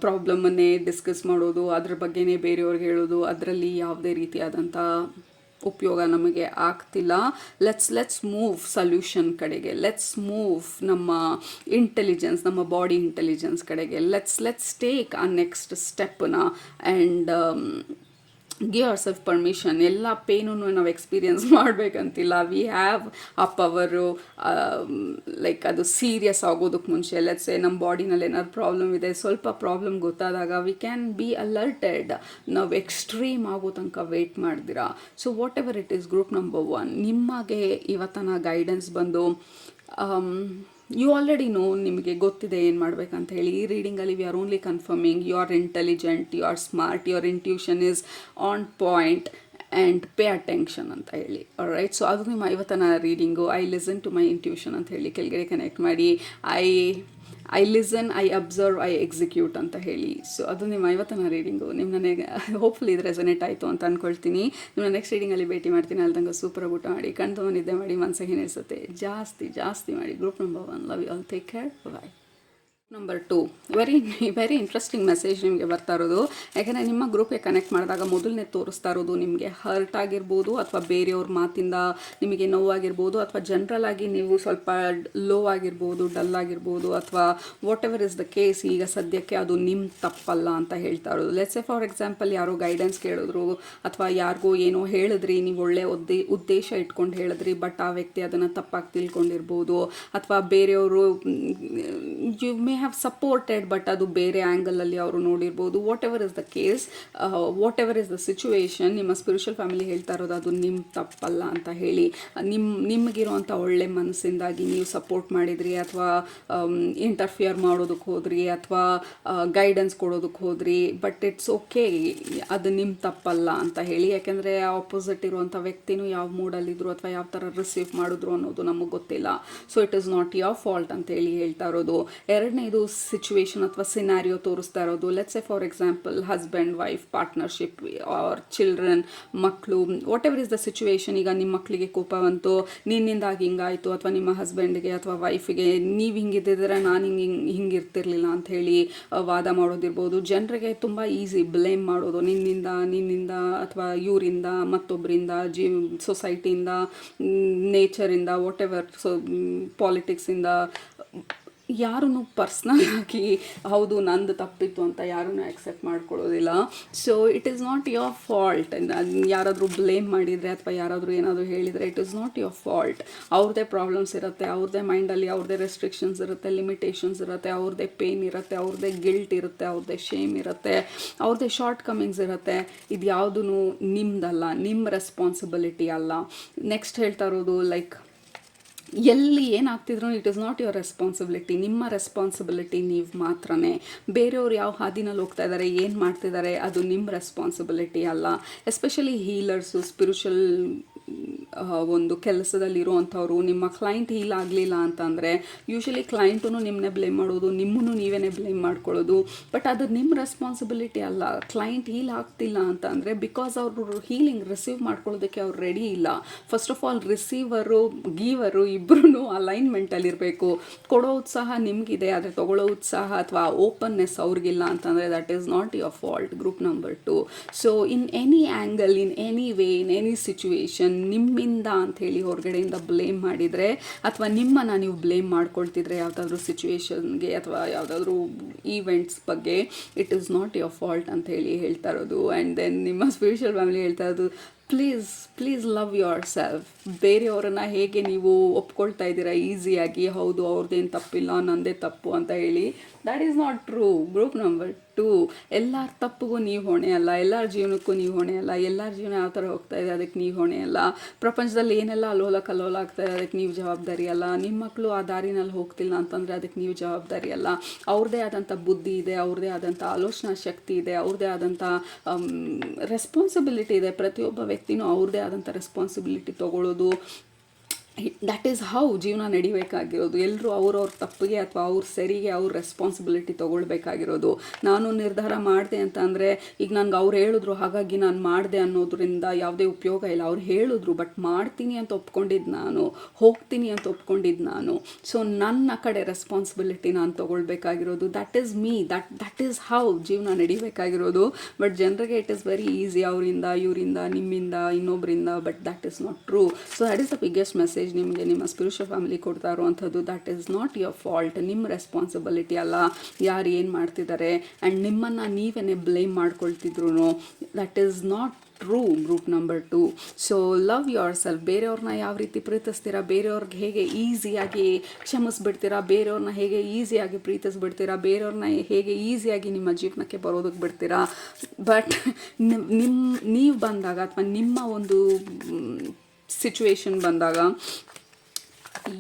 ಪ್ರಾಬ್ಲಮನ್ನೇ ಡಿಸ್ಕಸ್ ಮಾಡೋದು, ಅದ್ರ ಬಗ್ಗೆನೇ ಬೇರೆಯವ್ರಿಗೆ ಹೇಳೋದು, ಅದರಲ್ಲಿ ಯಾವುದೇ ರೀತಿಯಾದಂಥ ಉಪಯೋಗ ನಮಗೆ ಆಗ್ತಿಲ್ಲ. ಲೆಟ್ಸ್ ಮೂವ್ ಸೊಲ್ಯೂಷನ್ ಕಡೆಗೆ, ಲೆಟ್ಸ್ ಮೂವ್ ನಮ್ಮ ಇಂಟೆಲಿಜೆನ್ಸ್, ನಮ್ಮ ಬಾಡಿ ಇಂಟೆಲಿಜೆನ್ಸ್ ಕಡೆಗೆ. ಲೆಟ್ಸ್ ಟೇಕ್ ಆ ನೆಕ್ಸ್ಟ್ ಸ್ಟೆಪ್ನ and give ourself permission. ಎಲ್ಲ ಪೇನೂ ನಾವು ಎಕ್ಸ್ಪೀರಿಯನ್ಸ್ ಮಾಡಬೇಕಂತಿಲ್ಲ. ವಿ ಹ್ಯಾವ್ ಆ ಪವರು. ಲೈಕ್ ಅದು ಸೀರಿಯಸ್ ಆಗೋದಕ್ಕೆ ಮುಂಚೆ ಲೆಟ್ಸೆ ನಮ್ಮ ಬಾಡಿನಲ್ಲಿ ಏನಾದ್ರು ಪ್ರಾಬ್ಲಮ್ ಇದೆ, ಸ್ವಲ್ಪ ಪ್ರಾಬ್ಲಮ್ ಗೊತ್ತಾದಾಗ ವಿ ಕ್ಯಾನ್ ಬಿ ಅಲರ್ಟೆಡ್. ನಾವು ಎಕ್ಸ್ಟ್ರೀಮ್ ಆಗೋ ತನಕ ವೆಯ್ಟ್ ಮಾಡ್ದಿರಾ. So whatever it is, group number 1 ನಿಮಗೆ ಇವತ್ತಿನ ಗೈಡೆನ್ಸ್ ಬಂದು ಯು ಆಲ್ರೆಡಿ ನೋ, ನಿಮಗೆ ಗೊತ್ತಿದೆ ಏನು ಮಾಡಬೇಕಂತ ಹೇಳಿ. ಈ ರೀಡಿಂಗಲ್ಲಿ we are only confirming you are intelligent, you are smart, your intuition is on point and pay attention ಅಂತ ಹೇಳಿ. ರೈಟ್. ಸೊ ಅದು ನಿಮ್ಮ ಇವತ್ತಿನ reading. I listen to my intuition ಅಂತ ಹೇಳಿ ಕೆಳಗಡೆ ಕನೆಕ್ಟ್ ಮಾಡಿ. I listen, I observe, I execute ಅಂತ ಹೇಳಿ. ಸೊ ಅದು ನಿಮ್ಮ ಇವತ್ತಿನ ರೀಡಿಂಗು. ನಿಮ್ಮ ನನಗೆ ಹೋಪ್ಫುಲಿ ಇದು ರೆಸೊನೇಟ್ ಆಯಿತು ಅಂತ ಅಂದ್ಕೊಳ್ತೀನಿ. ನಿಮ್ಮ ನೆಕ್ಸ್ಟ್ ರೀಡಿಂಗಲ್ಲಿ ಭೇಟಿ ಮಾಡ್ತೀನಿ. ಅಲ್ಲಿ ತನಕ ಸೂಪರ್ ಊಟ ಮಾಡಿ, ಕಣ್ತು ನಿದ್ದೆ ಮಾಡಿ, ಮನಸ್ಸಿಗೆ ಏನಿಸುತ್ತೆ ಜಾಸ್ತಿ ಮಾಡಿ. Group number 1, love you all, take care, bye. Number 2, very interesting message ನಿಮಗೆ ಬರ್ತಾ ಇರೋದು. ಯಾಕೆಂದರೆ ನಿಮ್ಮ ಗ್ರೂಪ್ಗೆ ಕನೆಕ್ಟ್ ಮಾಡಿದಾಗ ಮೊದಲನೇ ತೋರಿಸ್ತಾ ಇರೋದು ನಿಮಗೆ ಹರ್ಟ್ ಆಗಿರ್ಬೋದು, ಅಥವಾ ಬೇರೆಯವ್ರ ಮಾತಿಂದ ನಿಮಗೆ ನೋವಾಗಿರ್ಬೋದು, ಅಥವಾ ಜನರಲ್ ಆಗಿ ನೀವು ಸ್ವಲ್ಪ ಲೋ ಆಗಿರ್ಬೋದು, ಡಲ್ ಆಗಿರ್ಬೋದು, ಅಥವಾ what ever is the case. ಈಗ ಸದ್ಯಕ್ಕೆ ಅದು ನಿಮ್ಮ ತಪ್ಪಲ್ಲ ಅಂತ ಹೇಳ್ತಾ ಇರೋದು. ಲೆಟ್ಸ್ ಸೇ ಫಾರ್ ಎಕ್ಸಾಂಪಲ್ ಯಾರೋ ಗೈಡೆನ್ಸ್ ಕೇಳಿದ್ರು, ಅಥವಾ ಯಾರಿಗೋ ಏನೋ ಹೇಳಿದ್ರಿ, ನೀವು ಒಳ್ಳೆ ಉದ್ದೇಶ ಇಟ್ಕೊಂಡು ಹೇಳಿದ್ರಿ, ಬಟ್ ಆ ವ್ಯಕ್ತಿ ಅದನ್ನು ತಪ್ಪಾಗಿ ತಿಳ್ಕೊಂಡಿರ್ಬೋದು, ಅಥವಾ ಬೇರೆಯವರು you may have supported but ಅದು ಬೇರೆ ಆ್ಯಂಗಲಲ್ಲಿ ಅವರು ನೋಡಿರ್ಬೋದು. Whatever is the case, whatever is the situation, ನಿಮ್ಮ ಸ್ಪಿರಿಚುವಲ್ ಫ್ಯಾಮಿಲಿ ಹೇಳ್ತಾ ಇರೋದು ಅದು ನಿಮ್ಮ ತಪ್ಪಲ್ಲ ಅಂತ ಹೇಳಿ. ನಿಮಗಿರುವಂಥ ಒಳ್ಳೆ ಮನಸ್ಸಿಂದಾಗಿ ನೀವು ಸಪೋರ್ಟ್ ಮಾಡಿದ್ರಿ, ಅಥವಾ ಇಂಟರ್ಫಿಯರ್ ಮಾಡೋದಕ್ಕೆ ಹೋದ್ರಿ, ಅಥವಾ ಗೈಡೆನ್ಸ್ ಕೊಡೋದಕ್ಕೆ ಹೋದ್ರಿ, ಬಟ್ ಇಟ್ಸ್ ಓಕೆ, ಅದು ನಿಮ್ಮ ತಪ್ಪಲ್ಲ ಅಂತ ಹೇಳಿ. ಯಾಕೆಂದರೆ ಆಪೋಸಿಟ್ ಇರುವಂಥ ವ್ಯಕ್ತಿನೂ ಯಾವ ಮೂಡಲ್ಲಿದ್ರು ಅಥವಾ ಯಾವ ಥರ ರಿಸೀವ್ ಮಾಡಿದ್ರು ಅನ್ನೋದು ನಮಗೆ ಗೊತ್ತಿಲ್ಲ. So it is not your fault ಅಂತ ಹೇಳಿ ಹೇಳ್ತಾ ಇರೋದು. ಎರಡನೇದು ಸಿಚುವೇಶನ್ ಅಥವಾ ಸಿನಾರಿಯೋ ತೋರಿಸ್ತಾ ಇರೋದು. Let's say for example husband wife partnership or children, ಮಕ್ಕಳು, whatever is the situation. ಈಗ ನಿಮ್ಮ ಮಕ್ಕಳಿಗೆ ಕೋಪ ಬಂತು, ನಿನ್ನಿಂದಾಗಿ ಹಿಂಗಾಯಿತು, ಅಥವಾ ನಿಮ್ಮ ಹಸ್ಬೆಂಡ್ಗೆ ಅಥವಾ ವೈಫಿಗೆ ನೀವು ಹಿಂಗಿದ್ದಿದ್ರೆ ನಾನು ಹಿಂಗಿರ್ತಿರ್ಲಿಲ್ಲ ಅಂತ ಹೇಳಿ ವಾದ ಮಾಡೋದಿರ್ಬೋದು. ಜನರಿಗೆ ತುಂಬ ಈಸಿ ಬ್ಲೇಮ್ ಮಾಡೋದು, ನಿನ್ನಿಂದ ಅಥವಾ ಇವರಿಂದ, ಮತ್ತೊಬ್ಬರಿಂದ, ಸೊಸೈಟಿಯಿಂದ, ನೇಚರಿಂದ, ವಾಟ್ ಎವರ್, ಸೊ ಪಾಲಿಟಿಕ್ಸಿಂದ. ಯಾರನ್ನು ಪರ್ಸ್ನಲ್ ಆಗಿ ಹೌದು ನಂದು ತಪ್ಪಿತ್ತು ಅಂತ ಯಾರನ್ನೂ ಆಕ್ಸೆಪ್ಟ್ ಮಾಡ್ಕೊಳ್ಳೋದಿಲ್ಲ. So it is not your fault. ಯಾರಾದರೂ ಬ್ಲೇಮ್ ಮಾಡಿದರೆ ಅಥವಾ ಯಾರಾದರೂ ಏನಾದರೂ ಹೇಳಿದರೆ it is not your fault. ಅವ್ರದ್ದೇ ಪ್ರಾಬ್ಲಮ್ಸ್ ಇರುತ್ತೆ, ಅವ್ರದ್ದೇ ಮೈಂಡಲ್ಲಿ ಅವ್ರದ್ದೇ ರೆಸ್ಟ್ರಿಕ್ಷನ್ಸ್ ಇರುತ್ತೆ, ಲಿಮಿಟೇಷನ್ಸ್ ಇರುತ್ತೆ, ಅವ್ರದ್ದೇ ಪೇನ್ ಇರುತ್ತೆ, ಅವ್ರದ್ದೇ ಗಿಲ್ಟ್ ಇರುತ್ತೆ, ಅವ್ರದ್ದೇ ಶೇಮ್ ಇರುತ್ತೆ, ಅವ್ರದ್ದೇ ಶಾರ್ಟ್ ಕಮಿಂಗ್ಸ್ ಇರುತ್ತೆ. ಇದು ಯಾವುದೂ ನಿಮ್ಮದಲ್ಲ, ನಿಮ್ಮ ರೆಸ್ಪಾನ್ಸಿಬಿಲಿಟಿ ಅಲ್ಲ. ನೆಕ್ಸ್ಟ್ ಹೇಳ್ತಾ ಇರೋದು ಲೈಕ್ ಎಲ್ಲಿ ಏನಾಗ್ತಿದ್ರು it is not your responsibility. ನಿಮ್ಮ ರೆಸ್ಪಾನ್ಸಿಬಿಲಿಟಿ ನೀವು ಮಾತ್ರನೇ. ಬೇರೆಯವ್ರು ಯಾವ ಹಾದಿನಲ್ಲಿ ಹೋಗ್ತಾ ಇದ್ದಾರೆ, ಏನು ಮಾಡ್ತಿದ್ದಾರೆ, ಅದು ನಿಮ್ಮ ರೆಸ್ಪಾನ್ಸಿಬಿಲಿಟಿ ಅಲ್ಲ. ಎಸ್ಪೆಷಲಿ ಹೀಲರ್ಸು, ಸ್ಪಿರಿಚುವಲ್ ಒಂದು ಕೆಲಸದಲ್ಲಿರುವಂಥವ್ರು, ನಿಮ್ಮ ಕ್ಲೈಂಟ್ ಹೀಲ್ ಆಗಲಿಲ್ಲ ಅಂತಂದರೆ ಯೂಶಲಿ ಕ್ಲೈಂಟೂ ನಿಮ್ಮನ್ನೇ ಬ್ಲೇಮ್ ಮಾಡೋದು, ನಿಮ್ಮನ್ನು ನೀವೇ ಬ್ಲೇಮ್ ಮಾಡ್ಕೊಳ್ಳೋದು. ಬಟ್ ಅದು ನಿಮ್ಮ ರೆಸ್ಪಾನ್ಸಿಬಿಲಿಟಿ ಅಲ್ಲ. ಕ್ಲೈಂಟ್ ಹೀಲ್ ಆಗ್ತಿಲ್ಲ ಅಂತ ಅಂದರೆ ಬಿಕಾಸ್ ಅವರು ಹೀಲಿಂಗ್ ರಿಸೀವ್ ಮಾಡ್ಕೊಳ್ಳೋದಕ್ಕೆ ಅವ್ರು ರೆಡಿ ಇಲ್ಲ. ಫಸ್ಟ್ ಆಫ್ ಆಲ್ ರಿಸೀವರು ಗೀವರು ಇಬ್ಬರೂ ಅಲೈನ್ಮೆಂಟಲ್ಲಿರಬೇಕು. ಕೊಡೋ ಉತ್ಸಾಹ ನಿಮಗಿದೆ, ಆದರೆ ತೊಗೊಳ್ಳೋ ಉತ್ಸಾಹ ಅಥವಾ ಓಪನ್ನೆಸ್ ಅವ್ರಿಗಿಲ್ಲ ಅಂತಂದರೆ that is not your fault. Group number 2. So in any angle, in any way, in any situation ನಿಮ್ಮಿಂದ ಅಂಥೇಳಿ ಹೊರಗಡೆಯಿಂದ ಬ್ಲೇಮ್ ಮಾಡಿದರೆ, ಅಥವಾ ನಿಮ್ಮನ್ನು ನೀವು ಬ್ಲೇಮ್ ಮಾಡ್ಕೊಳ್ತಿದ್ರೆ ಯಾವುದಾದ್ರೂ ಸಿಚುವೇಶನ್ಗೆ ಅಥವಾ ಯಾವುದಾದ್ರೂ ಈವೆಂಟ್ಸ್ ಬಗ್ಗೆ, it is not your fault ಅಂತ ಹೇಳಿ ಹೇಳ್ತಾ ಇರೋದು. ಆ್ಯಂಡ್ ದೆನ್ ನಿಮ್ಮ ಸ್ಪಿರಿಚುವಲ್ ಫ್ಯಾಮಿಲಿ ಹೇಳ್ತಾ ಇರೋದು ಪ್ಲೀಸ್ ಲವ್ ಯುವರ್ ಸೆಲ್ಫ್. ಬೇರೆಯವರನ್ನು ಹೇಗೆ ನೀವು ಒಪ್ಕೊಳ್ತಾ ಇದ್ದೀರಾ ಈಸಿಯಾಗಿ, ಹೌದು ಅವ್ರದ್ದೇನು ತಪ್ಪಿಲ್ಲ ನನ್ನದೇ ತಪ್ಪು ಅಂತ ಹೇಳಿ, that is not true. Group number 2, ಎಲ್ಲರ ತಪ್ಪಿಗೂ ನೀವು ಹೊಣೆ ಅಲ್ಲ, ಎಲ್ಲರ ಜೀವನಕ್ಕೂ ನೀವು ಹೊಣೆ ಅಲ್ಲ, ಎಲ್ಲರ ಜೀವನ ಯಾವ ಥರ ಹೋಗ್ತಾ ಇದೆ ಅದಕ್ಕೆ ನೀವು ಹೊಣೆ ಅಲ್ಲ, ಪ್ರಪಂಚದಲ್ಲಿ ಏನೆಲ್ಲ ಅಲ್ಲೋಲ ಕಲ್ಲೋಲ ಆಗ್ತಾ ಇದೆ ಅದಕ್ಕೆ ನೀವು ಜವಾಬ್ದಾರಿ ಅಲ್ಲ, ನಿಮ್ಮ ಮಕ್ಕಳು ಆ ದಾರಿನಲ್ಲಿ ಹೋಗ್ತಿಲ್ಲ ಅಂತಂದರೆ ಅದಕ್ಕೆ ನೀವು ಜವಾಬ್ದಾರಿ ಅಲ್ಲ. ಅವ್ರದ್ದೇ ಆದಂಥ ಬುದ್ಧಿ ಇದೆ, ಅವ್ರದ್ದೇ ಆದಂಥ ಆಲೋಚನಾ ಶಕ್ತಿ ಇದೆ, ಅವ್ರದ್ದೇ ಆದಂಥ ರೆಸ್ಪಾನ್ಸಿಬಿಲಿಟಿ ಇದೆ. ಪ್ರತಿಯೊಬ್ಬ ವ್ಯಕ್ತಿನೂ ಅವ್ರದ್ದೇ ಆದಂಥ ರೆಸ್ಪಾನ್ಸಿಬಿಲಿಟಿ ತೊಗೊಳ್ಳೋದು, ದ್ಯಾಟ್ ಈಸ್ ಹೌ ಜೀವನ ನಡಿಬೇಕಾಗಿರೋದು. ಎಲ್ಲರೂ ಅವ್ರವ್ರ ತಪ್ಪಿಗೆ ಅಥವಾ ಅವ್ರ ಸರಿಗೆ ಅವ್ರ ರೆಸ್ಪಾನ್ಸಿಬಿಲಿಟಿ ತೊಗೊಳ್ಬೇಕಾಗಿರೋದು. ನಾನು ನಿರ್ಧಾರ ಮಾಡಿದೆ ಅಂತ ಅಂದರೆ, ಈಗ ನನಗೆ ಅವ್ರು ಹೇಳಿದ್ರು ಹಾಗಾಗಿ ನಾನು ಮಾಡಿದೆ ಅನ್ನೋದ್ರಿಂದ ಯಾವುದೇ ಉಪಯೋಗ ಇಲ್ಲ. ಅವ್ರು ಹೇಳಿದ್ರು, ಬಟ್ ಮಾಡ್ತೀನಿ ಅಂತ ಒಪ್ಕೊಂಡಿದ್ದು ನಾನು, ಹೋಗ್ತೀನಿ ಅಂತ ಒಪ್ಕೊಂಡಿದ್ದು ನಾನು. ಸೊ ನನ್ನ ಕಡೆ ರೆಸ್ಪಾನ್ಸಿಬಿಲಿಟಿ ನಾನು ತೊಗೊಳ್ಬೇಕಾಗಿರೋದು. That is me, that is how ಜೀವನ ನಡಿಬೇಕಾಗಿರೋದು. ಬಟ್ ಜನರಿಗೆ ಇಟ್ ಈಸ್ ವೆರಿ ಈಸಿ, ಅವರಿಂದ ಇವರಿಂದ ನಿಮ್ಮಿಂದ ಇನ್ನೊಬ್ಬರಿಂದ, but that is not true. So that is the biggest message ನಿಮಗೆ ನಿಮ್ಮ ಸ್ಪಿರಿಚುವಲ್ ಫ್ಯಾಮಿಲಿ ಕೊಡ್ತಾ ಇರುವಂಥದ್ದು. That is not your fault, ನಿಮ್ಮ ರೆಸ್ಪಾನ್ಸಿಬಿಲಿಟಿ ಅಲ್ಲ ಯಾರು ಏನು ಮಾಡ್ತಿದ್ದಾರೆ. ಆ್ಯಂಡ್ ನಿಮ್ಮನ್ನು ನೀವೇ ಬ್ಲೇಮ್ ಮಾಡ್ಕೊಳ್ತಿದ್ರು, that is not true. Group number 2, so love yourself. ಬೇರೆಯವ್ರನ್ನ ಯಾವ ರೀತಿ ಪ್ರೀತಿಸ್ತೀರಾ, ಬೇರೆಯವ್ರಿಗೆ ಹೇಗೆ ಈಸಿಯಾಗಿ ಕ್ಷಮಿಸ್ಬಿಡ್ತೀರಾ, ಬೇರೆಯವ್ರನ್ನ ಹೇಗೆ ಈಸಿಯಾಗಿ ಪ್ರೀತಿಸ್ಬಿಡ್ತೀರಾ, ಬೇರೆಯವ್ರನ್ನ ಹೇಗೆ ಈಸಿಯಾಗಿ ನಿಮ್ಮ ಜೀವನಕ್ಕೆ ಬರೋದಕ್ಕೆ ಬಿಡ್ತೀರಾ. ಬಟ್ ನೀವು ಬಂದಾಗ ಅಥವಾ ನಿಮ್ಮ ಒಂದು ಸಿಚುವೇಶನ್ ಬಂದಾಗ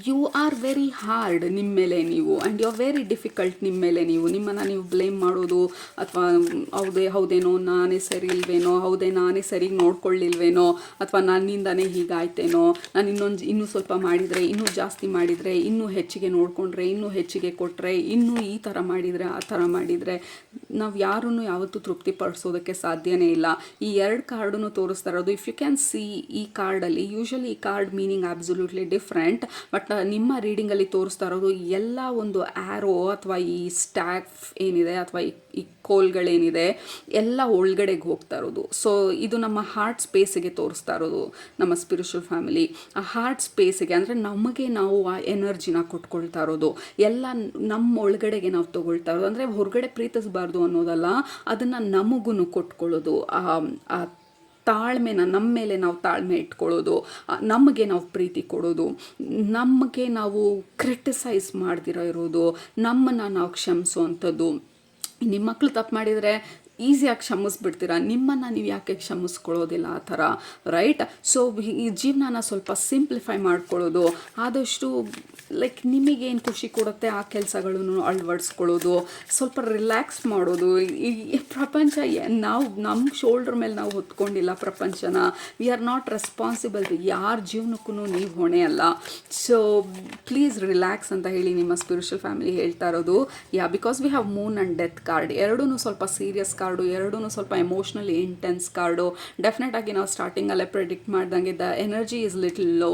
ಯು ಆರ್ ವೆರಿ ಹಾರ್ಡ್ ನಿಮ್ಮ ಮೇಲೆ ನೀವು, and you are very difficult ನಿಮ್ಮ ಮೇಲೆ ನೀವು. ನಿಮ್ಮನ್ನು ನೀವು ಬ್ಲೇಮ್ ಮಾಡೋದು, ಅಥವಾ ಹೌದೇನೋ ನಾನೇ ಸರಿ ಇಲ್ವೇನೋ, ನಾನೇ ಸರಿಗೆ ನೋಡ್ಕೊಳ್ಳಿಲ್ವೇನೋ, ಅಥವಾ ನನ್ನಿಂದನೇ ಹೀಗಾಯ್ತೇನೋ, ನಾನು ಇನ್ನೂ ಸ್ವಲ್ಪ ಮಾಡಿದರೆ, ಇನ್ನೂ ಜಾಸ್ತಿ ಮಾಡಿದರೆ, ಇನ್ನೂ ಹೆಚ್ಚಿಗೆ ನೋಡಿಕೊಂಡ್ರೆ, ಇನ್ನೂ ಹೆಚ್ಚಿಗೆ ಕೊಟ್ಟರೆ, ಇನ್ನೂ ಈ ಥರ ಮಾಡಿದರೆ, ಆ ಥರ ಮಾಡಿದರೆ, ನಾವು ಯಾರನ್ನು ಯಾವತ್ತೂ ತೃಪ್ತಿಪಡಿಸೋದಕ್ಕೆ ಸಾಧ್ಯನೇ ಇಲ್ಲ. ಈ 2 ಕಾರ್ಡನ್ನು ತೋರಿಸ್ತಾ ಇರೋದು. ಇಫ್ ಯು ಕ್ಯಾನ್ ಸಿ ಈ ಕಾರ್ಡಲ್ಲಿ, ಯೂಶಲಿ ಈ card meaning absolutely different, but ನಿಮ್ಮ ರೀಡಿಂಗಲ್ಲಿ ತೋರಿಸ್ತಾ ಇರೋದು ಎಲ್ಲ ಒಂದು ಆ್ಯರೋ ಅಥವಾ ಈ ಸ್ಟ್ಯಾಫ್ ಏನಿದೆ ಅಥವಾ ಈ ಕೋಲ್ಗಳೇನಿದೆ ಎಲ್ಲ ಒಳಗಡೆಗೆ ಹೋಗ್ತಾ ಇರೋದು. ಸೊ ಇದು ನಮ್ಮ ಹಾರ್ಟ್ ಸ್ಪೇಸಿಗೆ ತೋರಿಸ್ತಾ ಇರೋದು ನಮ್ಮ ಸ್ಪಿರಿಚುವಲ್ ಫ್ಯಾಮಿಲಿ. ಆ ಹಾರ್ಟ್ ಸ್ಪೇಸಿಗೆ ಅಂದರೆ ನಮಗೆ ನಾವು ಆ ಎನರ್ಜಿನ ಕೊಟ್ಕೊಳ್ತಾ ಇರೋದು, ಎಲ್ಲ ನಮ್ಮ ಒಳಗಡೆಗೆ ನಾವು ತೊಗೊಳ್ತಾ ಇರೋದು. ಅಂದರೆ ಹೊರಗಡೆ ಪ್ರೀತಿಸಬಾರ್ದು ಅನ್ನೋದಲ್ಲ, ಅದನ್ನು ನಮಗೂ ಕೊಟ್ಕೊಳ್ಳೋದು. ಆ ತಾಳ್ಮೆನ ನಮ್ಮ ಮೇಲೆ ನಾವು ತಾಳ್ಮೆ ಇಟ್ಕೊಳ್ಳೋದು, ನಮಗೆ ನಾವು ಪ್ರೀತಿ ಕೊಡೋದು, ನಮಗೆ ನಾವು ಕ್ರಿಟಿಸೈಸ್ ಮಾಡ್ದಿರೋ ಇರೋದು, ನಮ್ಮನ್ನು ನಾವು ಕ್ಷಮಿಸೋವಂಥದ್ದು. ನಿಮ್ಮ ಮಕ್ಕಳು ತಪ್ಪು ಮಾಡಿದರೆ ಈಸಿಯಾಗಿ ಕ್ಷಮಿಸ್ಬಿಡ್ತೀರಾ, ನಿಮ್ಮನ್ನು ನೀವು ಯಾಕೆ ಕ್ಷಮಿಸ್ಕೊಳ್ಳೋದಿಲ್ಲ ಆ ಥರ, ರೈಟ್? ಸೊ ಈ ಜೀವನನ ಸ್ವಲ್ಪ ಸಿಂಪ್ಲಿಫೈ ಮಾಡ್ಕೊಳ್ಳೋದು, ಆದಷ್ಟು ಲೈಕ್ ನಿಮಗೇನು ಖುಷಿ ಕೊಡುತ್ತೆ ಆ ಕೆಲಸಗಳನ್ನು ಅಳವಡಿಸ್ಕೊಳ್ಳೋದು, ಸ್ವಲ್ಪ ರಿಲ್ಯಾಕ್ಸ್ ಮಾಡೋದು. ಈ ಪ್ರಪಂಚ ನಾವು ನಮ್ಮ ಶೋಲ್ಡ್ರ್ ಮೇಲೆ ನಾವು ಹೊತ್ಕೊಂಡಿಲ್ಲ ಪ್ರಪಂಚನ. We are not responsible. ಯಾರ ಜೀವನಕ್ಕೂ ನೀವು ಹೊಣೆ ಅಲ್ಲ. ಸೊ ಪ್ಲೀಸ್ ರಿಲ್ಯಾಕ್ಸ್ ಅಂತ ಹೇಳಿ ನಿಮ್ಮ ಸ್ಪಿರಿಚುವಲ್ ಫ್ಯಾಮಿಲಿ ಹೇಳ್ತಾ ಇರೋದು. Because we have Moon and death card, ಎರಡೂ ಸ್ವಲ್ಪ ಸೀರಿಯಸ್ ಕಾರ್ಡು, ಎರಡೂ ಸ್ವಲ್ಪ ಎಮೋಷ್ನಲಿ ಇಂಟೆನ್ಸ್ ಕಾರ್ಡು. ಡೆಫಿನೆಟ್ ಆಗಿ ನಾವು ಸ್ಟಾರ್ಟಿಂಗಲ್ಲೇ ಪ್ರೆಡಿಕ್ಟ್ ಮಾಡ್ದಂಗೆ the energy is little low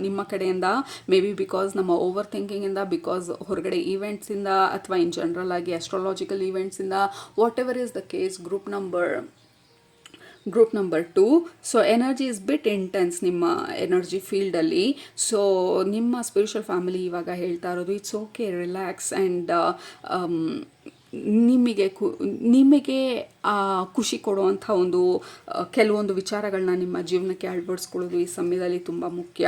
ನಿಮ್ಮ ಕಡೆಯಿಂದ. ಮೇ ಬಿ ಬಿಕಾಸ್ ನಮ್ಮ ಓವರ್ ಥಿಂಕಿಂಗಿಂದ, ಬಿಕಾಸ್ ಹೊರಗಡೆ ಈವೆಂಟ್ಸಿಂದ, ಅಥವಾ ಇನ್ ಜನರಲ್ ಆಗಿ ಅಸ್ಟ್ರಾಲಾಜಿಕಲ್ ಈವೆಂಟ್ಸಿಂದ, whatever is the case. Group number 2, so energy is bit intense ನಿಮ್ಮ ಎನರ್ಜಿ ಫೀಲ್ಡಲ್ಲಿ. ಸೊ ನಿಮ್ಮ ಸ್ಪಿರಿಚುವಲ್ ಫ್ಯಾಮಿಲಿ ಇವಾಗ ಹೇಳ್ತಾ ಇರೋದು, ಇಟ್ಸ್ ಓಕೆ, ರಿಲ್ಯಾಕ್ಸ್, ಆ್ಯಂಡ್ ನಿಮಗೆ ಖುಷಿ ಕೊಡುವಂಥ ಕೆಲವೊಂದು ವಿಚಾರಗಳನ್ನ ನಿಮ್ಮ ಜೀವನಕ್ಕೆ ಅಳವಡಿಸ್ಕೊಳ್ಳೋದು ಈ ಸಮಯದಲ್ಲಿ ತುಂಬ ಮುಖ್ಯ.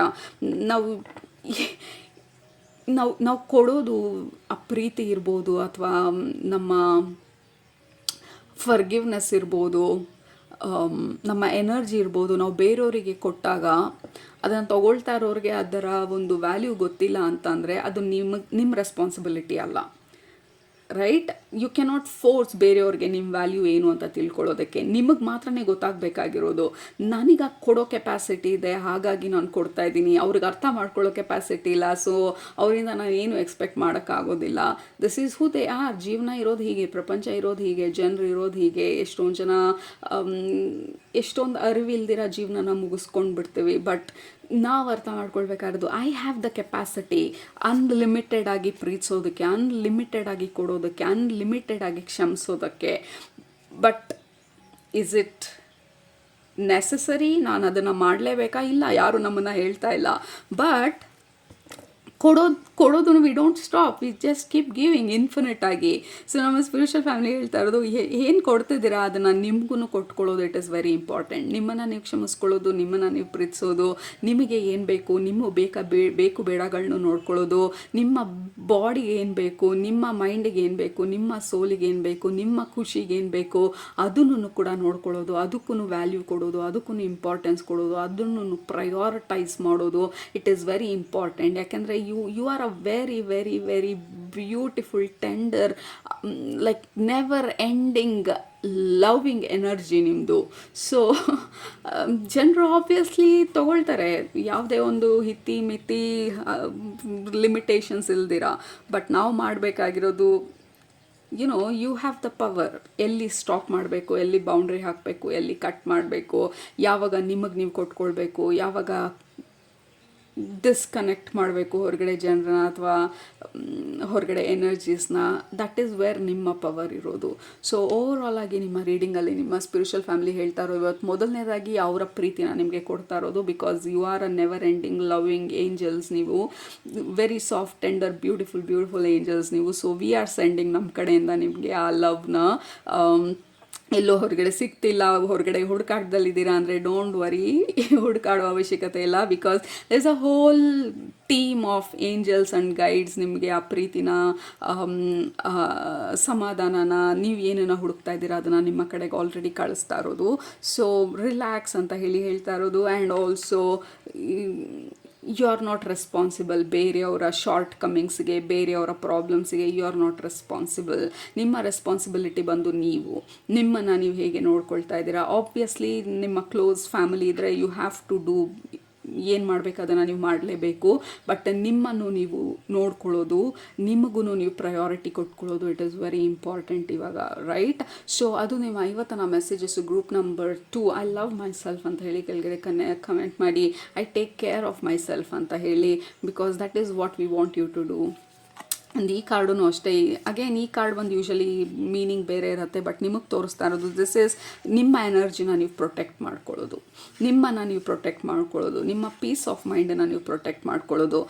ನಾವು ಕೊಡೋದು ಆ ಪ್ರೀತಿ ಇರ್ಬೋದು, ಅಥವಾ ನಮ್ಮ ಫರ್ಗಿವ್ನೆಸ್ ಇರ್ಬೋದು, ನಮ್ಮ ಎನರ್ಜಿ ಇರ್ಬೋದು. ನಾವು ಬೇರೆಯವರಿಗೆ ಕೊಟ್ಟಾಗ ಅದನ್ನು ತಗೊಳ್ತಾ ಇರೋರಿಗೆ ಅದರ ಒಂದು ವ್ಯಾಲ್ಯೂ ಗೊತ್ತಿಲ್ಲ ಅಂತಂದರೆ ಅದು ನಿಮ್ಮ ರೆಸ್ಪಾನ್ಸಿಬಿಲಿಟಿ ಅಲ್ಲ, ರೈಟ್? ಯು ಕೆನಾಟ್ ಫೋರ್ಸ್ ಬೇರೆಯವ್ರಿಗೆ ನಿಮ್ಮ ವ್ಯಾಲ್ಯೂ ಏನು ಅಂತ ತಿಳ್ಕೊಳ್ಳೋದಕ್ಕೆ. ನಿಮಗೆ ಮಾತ್ರನೇ ಗೊತ್ತಾಗಬೇಕಾಗಿರೋದು, ನನಗೆ ಕೊಡೋ ಕೆಪಾಸಿಟಿ ಇದೆ ಹಾಗಾಗಿ ನಾನು ಕೊಡ್ತಾ ಇದ್ದೀನಿ, ಅವ್ರಿಗೆ ಅರ್ಥ ಮಾಡ್ಕೊಳ್ಳೋ ಕೆಪಾಸಿಟಿ ಇಲ್ಲ, ಸೊ ಅವರಿಂದ ನಾನು ಏನು ಎಕ್ಸ್ಪೆಕ್ಟ್ ಮಾಡೋಕ್ಕಾಗೋದಿಲ್ಲ. This is who they are. ಜೀವನ ಇರೋದು ಹೀಗೆ, ಪ್ರಪಂಚ ಇರೋದು ಹೀಗೆ, ಜನರು ಇರೋದು ಹೀಗೆ. ಎಷ್ಟೊಂದು ಅರಿವಿಲ್ದಿರ ಜೀವನನ ಮುಗಿಸ್ಕೊಂಡು ಬಿಡ್ತೀವಿ. ಬಟ್ ನಾವು ಅರ್ಥ ಮಾಡ್ಕೊಳ್ಬೇಕಾಗಿರೋದು, I have the capacity unlimited ಆಗಿ ಪ್ರೀತಿಸೋದಕ್ಕೆ, ಅನ್ಲಿಮಿಟೆಡ್ ಆಗಿ ಕೊಡೋದಕ್ಕೆ, ಅನ್ಲಿಮಿಟೆಡ್ ಆಗಿ ಕ್ಷಮಿಸೋದಕ್ಕೆ. But is it necessary? ನಾನು ಅದನ್ನು ಮಾಡಲೇಬೇಕಾ? ಇಲ್ಲ, ಯಾರು ನಮ್ಮನ್ನು ಹೇಳ್ತಾ ಇಲ್ಲ. ಬಟ್ ಕೊಡೋದು we don't stop, we just keep giving infinite ಆಗಿ. ಸೊ ನಮ್ಮ ಸ್ಪಿರಿಚುವಲ್ ಫ್ಯಾಮಿಲಿ ಹೇಳ್ತಾ ಇರೋದು, ಏನು ಕೊಡ್ತಿದ್ದೀರಾ ಅದನ್ನು ನಿಮಗೂ ಕೊಟ್ಕೊಳ್ಳೋದು ಇಟ್ ಇಸ್ ವೆರಿ ಇಂಪಾರ್ಟೆಂಟ್. ನಿಮ್ಮನ್ನು ನೀವು ಕ್ಷಮಿಸ್ಕೊಳ್ಳೋದು, ನಿಮ್ಮನ್ನು ನೀವು ಪ್ರೀತಿಸೋದು, ನಿಮಗೆ ಏನು ಬೇಕು, ನಿಮ್ಮ ಬೇಕು ಬೇಡಗಳನ್ನೂ ನೋಡ್ಕೊಳ್ಳೋದು, ನಿಮ್ಮ ಬಾಡಿಗೆ ಏನು ಬೇಕು, ನಿಮ್ಮ ಮೈಂಡಿಗೆ ಏನು ಬೇಕು, ನಿಮ್ಮ ಸೋಲಿಗೆ ಏನು ಬೇಕು, ನಿಮ್ಮ ಖುಷಿಗೆ ಏನು ಬೇಕು ಅದನ್ನು ಕೂಡ ನೋಡ್ಕೊಳ್ಳೋದು, ಅದಕ್ಕೂ ವ್ಯಾಲ್ಯೂ ಕೊಡೋದು, ಅದಕ್ಕೂ ಇಂಪಾರ್ಟೆನ್ಸ್ ಕೊಡೋದು, ಅದನ್ನು ಪ್ರಯಾರಿಟೈಸ್ ಮಾಡೋದು ಇಟ್ ಈಸ್ ವೆರಿ ಇಂಪಾರ್ಟೆಂಟ್. ಯಾಕೆಂದರೆ you are a very very very beautiful tender like never ending loving energy ನಿಮ್ಮದು. ಸೊ ಜನರು ಆಬ್ವಿಯಸ್ಲಿ ತೊಗೊಳ್ತಾರೆ ಯಾವುದೇ ಒಂದು ಹಿತ್ತಿ ಮಿತಿ ಲಿಮಿಟೇಷನ್ಸ್ ಇಲ್ದಿರ. ಬಟ್ ನಾವು ಮಾಡಬೇಕಾಗಿರೋದು ಯು ಹ್ಯಾವ್ ದ ಪವರ್. ಎಲ್ಲಿ ಸ್ಟಾಪ್ ಮಾಡಬೇಕು, ಎಲ್ಲಿ ಬೌಂಡ್ರಿ ಹಾಕಬೇಕು, ಎಲ್ಲಿ ಕಟ್ ಮಾಡಬೇಕು, ಯಾವಾಗ ನಿಮಗೆ ನೀವು ಕೊಟ್ಕೊಳ್ಬೇಕು, ಯಾವಾಗ ಡಿಸ್ಕನೆಕ್ಟ್ ಮಾಡಬೇಕು ಹೊರಗಡೆ ಜನರನ್ನ ಅಥವಾ ಹೊರಗಡೆ ಎನರ್ಜೀಸ್ನ. ದಟ್ ಈಸ್ ವೇರ್ ನಿಮ್ಮ ಪವರ್ ಇರೋದು. ಸೊ ಓವರಾಲ್ ಆಗಿ ನಿಮ್ಮ ರೀಡಿಂಗಲ್ಲಿ ನಿಮ್ಮ ಸ್ಪಿರಿಚುವಲ್ ಫ್ಯಾಮಿಲಿ ಹೇಳ್ತಾ ಇರೋ ಇವತ್ತು ಮೊದಲನೇದಾಗಿ ಅವರ ಪ್ರೀತಿನ ನಿಮಗೆ ಕೊಡ್ತಾ ಇರೋದು. Because you are a never ending loving angels. ನೀವು very soft tender beautiful angels ನೀವು. ಸೊ ವಿ ಆರ್ ಸೆಂಡಿಂಗ್ ನಮ್ಮ ಕಡೆಯಿಂದ ನಿಮಗೆ ಆ ಲವ್ನ. ಎಲ್ಲೋ ಹೊರಗಡೆ ಸಿಗ್ತಿಲ್ಲ, ಹೊರಗಡೆ ಹುಡುಕಾಟದಲ್ಲಿದ್ದೀರಾ ಅಂದರೆ ಡೋಂಟ್ ವರಿ, ಹುಡುಕಾಡೋ ಅವಶ್ಯಕತೆ ಇಲ್ಲ. Because there is a whole team of angels and guides ನಿಮಗೆ ಆ ಪ್ರೀತಿನ, ಸಮಾಧಾನನ, ನೀವು ಏನನ್ನ ಹುಡುಕ್ತಾ ಇದ್ದೀರಾ ಅದನ್ನು ನಿಮ್ಮ ಕಡೆಗೆ ಆಲ್ರೆಡಿ ಕಳಿಸ್ತಾ ಇರೋದು. ಸೊ ರಿಲ್ಯಾಕ್ಸ್ ಅಂತ ಹೇಳ್ತಾ ಇರೋದು. And also you are not responsible ಬೇರೆಯವರ ಶಾರ್ಟ್ ಕಮಿಂಗ್ಸ್ಗೆ, ಬೇರೆಯವರ ಪ್ರಾಬ್ಲಮ್ಸ್ಗೆ ಯು ಆರ್ ನಾಟ್ ರೆಸ್ಪಾನ್ಸಿಬಲ್. ನಿಮ್ಮ ರೆಸ್ಪಾನ್ಸಿಬಿಲಿಟಿ ಬಂದು ನಿಮ್ಮನ್ನು ನೀವು ಹೇಗೆ ನೋಡ್ಕೊಳ್ತಾ ಇದ್ದೀರಾ. ಆಬ್ವಿಯಸ್ಲಿ ನಿಮ್ಮ ಕ್ಲೋಸ್ ಫ್ಯಾಮಿಲಿ ಇದ್ದರೆ ಯು ಹ್ಯಾವ್ ಟು ಡೂ, ಏನು ಮಾಡಬೇಕು ಅದನ್ನು ನೀವು ಮಾಡಲೇಬೇಕು. ಬಟ್ ನಿಮ್ಮನ್ನು ನೀವು ನೋಡ್ಕೊಳ್ಳೋದು, ನಿಮಗೂ ನೀವು ಪ್ರಯಾರಿಟಿ ಕೊಟ್ಕೊಳ್ಳೋದು ಇಟ್ ಈಸ್ ವೆರಿ ಇಂಪಾರ್ಟೆಂಟ್ ಇವಾಗ, ರೈಟ್? ಸೊ ಅದು ನಿಮ್ಮ ಇವತ್ತಿನ messages. Group number 2, I love myself ಅಂತ ಹೇಳಿ ಕೆಳಗಡೆ ಕಮೆಂಟ್ ಮಾಡಿ. I take care of myself ಅಂತ ಹೇಳಿ. Because that is what we want you to do. And ಈ ಕಾರ್ಡು ಅಷ್ಟೇ. ಅಗೇನ್ ಈ ಕಾರ್ಡ್ ಬಂದು ಯೂಶಲಿ ಮೀನಿಂಗ್ ಬೇರೆ ಇರುತ್ತೆ. ಬಟ್ ನಿಮಗೆ ತೋರಿಸ್ತಾ ಇರೋದು ದಿಸ್ ಈಸ್ ನಿಮ್ಮ ಎನರ್ಜಿನ ನೀವು ಪ್ರೊಟೆಕ್ಟ್ ಮಾಡ್ಕೊಳ್ಳೋದು, ನಿಮ್ಮನ್ನು ನೀವು ಪ್ರೊಟೆಕ್ಟ್ ಮಾಡ್ಕೊಳ್ಳೋದು, ನಿಮ್ಮ ಪೀಸ್ ಆಫ್ ಮೈಂಡನ್ನು ನೀವು ಪ್ರೊಟೆಕ್ಟ್ ಮಾಡ್ಕೊಳ್ಳೋದು.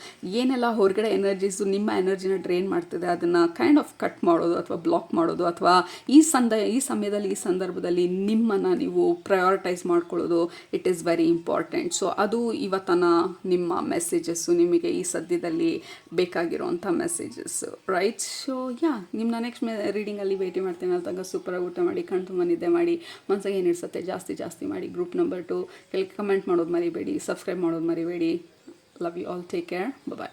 ಏನೆಲ್ಲ ಹೊರಗಡೆ ಎನರ್ಜೀಸು ನಿಮ್ಮ ಎನರ್ಜಿನ ಡ್ರೈನ್ ಮಾಡ್ತಿದೆ ಅದನ್ನು ಕೈಂಡ್ ಆಫ್ ಕಟ್ ಮಾಡೋದು ಅಥವಾ ಬ್ಲಾಕ್ ಮಾಡೋದು, ಅಥವಾ ಈ ಸಮಯದಲ್ಲಿ ಈ ಸಂದರ್ಭದಲ್ಲಿ ನಿಮ್ಮನ್ನು ನೀವು ಪ್ರಯಾರಿಟೈಸ್ ಮಾಡ್ಕೊಳ್ಳೋದು it is very important. So ಅದು ಇವತ್ತನ ನಿಮ್ಮ ಮೆಸೇಜಸ್ಸು, ನಿಮಗೆ ಈ ಸದ್ಯದಲ್ಲಿ ಬೇಕಾಗಿರೋಂಥ ಮೆಸೇಜಸ್, ರೈಟ್? ಸೊ ನಿಮ್ಮನ್ನ ನೆಕ್ಸ್ಟ್ ರೀಡಿಂಗಲ್ಲಿ ಭೇಟಿ ಮಾಡ್ತೀನಿ. ಅಲ್ತಾಗ ಸೂಪರಾಗಿ ಊಟ ಮಾಡಿ, ಕಣ್ ತುಂಬ ನಿದ್ದೆ ಮಾಡಿ, ಮನಸ್ಸಿಗೆ ಏನಿಡ್ಸತ್ತೆ ಜಾಸ್ತಿ ಮಾಡಿ. ಗ್ರೂಪ್ ನಂಬರ್ 2 ಕೆಳಗೆ ಕಮೆಂಟ್ ಮಾಡೋದು ಮರಿಬೇಡಿ, ಸಬ್ಸ್ಕ್ರೈಬ್ ಮಾಡೋದು ಮರಿಬೇಡಿ. Love you all, take care, bye.